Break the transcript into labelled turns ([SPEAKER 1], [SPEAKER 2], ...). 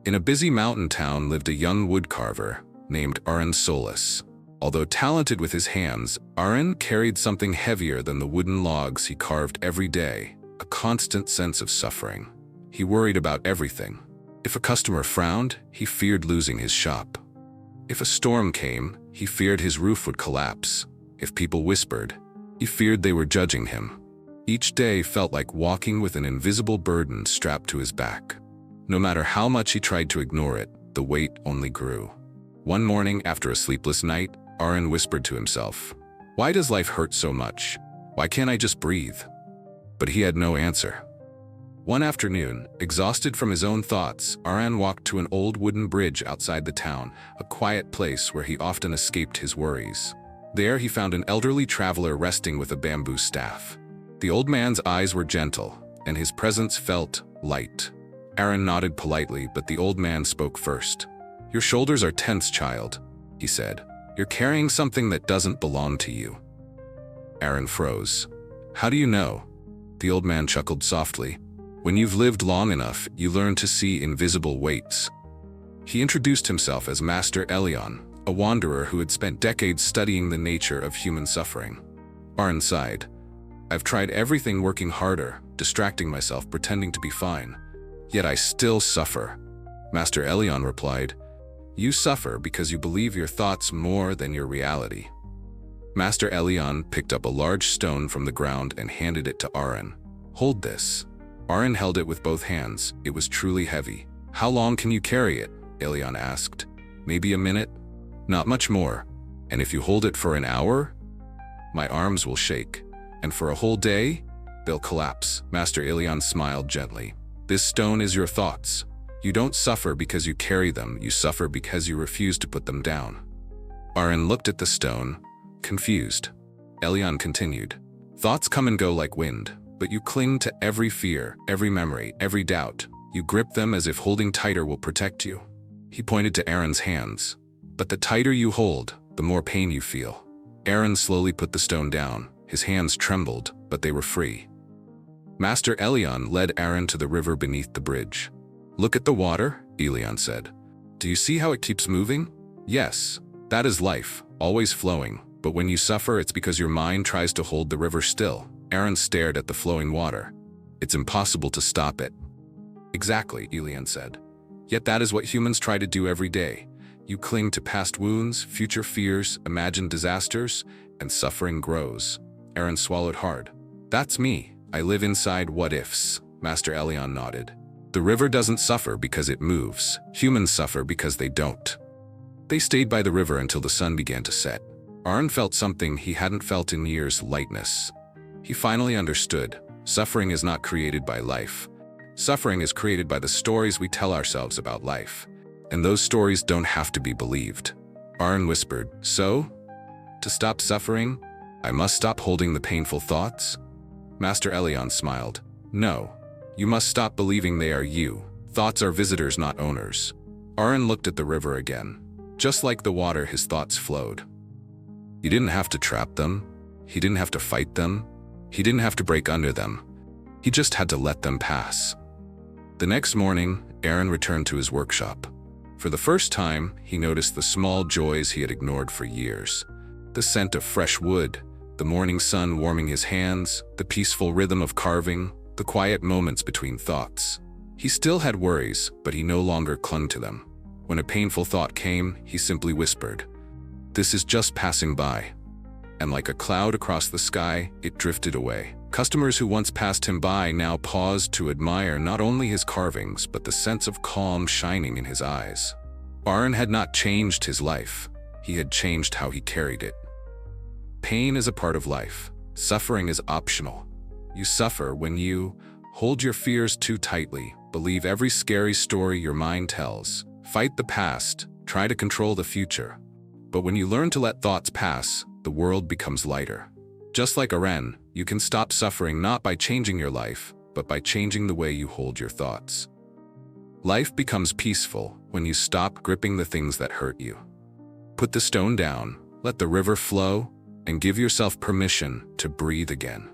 [SPEAKER 1] In a busy mountain town lived a young woodcarver named Aren Solace. Although talented with his hands, Aren carried something heavier than the wooden logs he carved every day, a constant sense of suffering. He worried about everything. If a customer frowned, he feared losing his shop. If a storm came, he feared his roof would collapse. If people whispered, he feared they were judging him. Each day felt like walking with an invisible burden strapped to his back. No matter how much he tried to ignore it, the weight only grew. One morning, after a sleepless night, Aren whispered to himself, "Why does life hurt so much? Why can't I just breathe?" But he had no answer. One afternoon, exhausted from his own thoughts, Aren walked to an old wooden bridge outside the town, a quiet place where he often escaped his worries. There he found an elderly traveler resting with a bamboo staff. The old man's eyes were gentle, and his presence felt light. Aren nodded politely, but the old man spoke first. "Your shoulders are tense, child," he said. "You're carrying something that doesn't belong to you." Aren froze. "How do you know?" The old man chuckled softly. "When you've lived long enough, you learn to see invisible weights." He introduced himself as Master Elion, a wanderer who had spent decades studying the nature of human suffering. Aren sighed. "I've tried everything, working harder, distracting myself, pretending to be fine. Yet I still suffer." Master Elion replied, "You suffer because you believe your thoughts more than your reality." Master Elion picked up a large stone from the ground and handed it to Aren. "Hold this." Aren held it with both hands. It was truly heavy. "How long can you carry it?" Elion asked. "Maybe a minute?" "Not much more. And if you hold it for an hour?" "My arms will shake. And for a whole day?" "They'll collapse." Master Elion smiled gently. "This stone is your thoughts. You don't suffer because you carry them, you suffer because you refuse to put them down." Aren looked at the stone, confused. Elion continued, "Thoughts come and go like wind, but you cling to every fear, every memory, every doubt. You grip them as if holding tighter will protect you." He pointed to Aren's hands. "But the tighter you hold, the more pain you feel." Aren slowly put the stone down. His hands trembled, but they were free. Master Elion led Aren to the river beneath the bridge. "Look at the water," Elion said. "Do you see how it keeps moving? Yes, that is life, always flowing. But when you suffer, it's because your mind tries to hold the river still." Aren stared at the flowing water. "It's impossible to stop it." "Exactly," Elion said. "Yet that is what humans try to do every day. You cling to past wounds, future fears, imagined disasters, and suffering grows." Aren swallowed hard. "That's me. I live inside what-ifs." Master Elion nodded. "The river doesn't suffer because it moves. Humans suffer because they don't." They stayed by the river until the sun began to set. Aren felt something he hadn't felt in years: lightness. He finally understood. Suffering is not created by life. Suffering is created by the stories we tell ourselves about life. And those stories don't have to be believed. Aren whispered, "So? To stop suffering, I must stop holding the painful thoughts?" Master Elion smiled. "No. You must stop believing they are you. Thoughts are visitors, not owners." Aren looked at the river again. Just like the water, his thoughts flowed. He didn't have to trap them. He didn't have to fight them. He didn't have to break under them. He just had to let them pass. The next morning, Aren returned to his workshop. For the first time, he noticed the small joys he had ignored for years. The scent of fresh wood, the morning sun warming his hands, the peaceful rhythm of carving, the quiet moments between thoughts. He still had worries, but he no longer clung to them. When a painful thought came, he simply whispered, "This is just passing by." And like a cloud across the sky, it drifted away. Customers who once passed him by now paused to admire not only his carvings, but the sense of calm shining in his eyes. Aren had not changed his life. He had changed how he carried it. Pain is a part of life. Suffering is optional. You suffer when you hold your fears too tightly, believe every scary story your mind tells, fight the past, try to control the future. But when you learn to let thoughts pass, the world becomes lighter. Just like Aren, you can stop suffering not by changing your life, but by changing the way you hold your thoughts. Life becomes peaceful when you stop gripping the things that hurt you. Put the stone down, let the river flow, and give yourself permission to breathe again.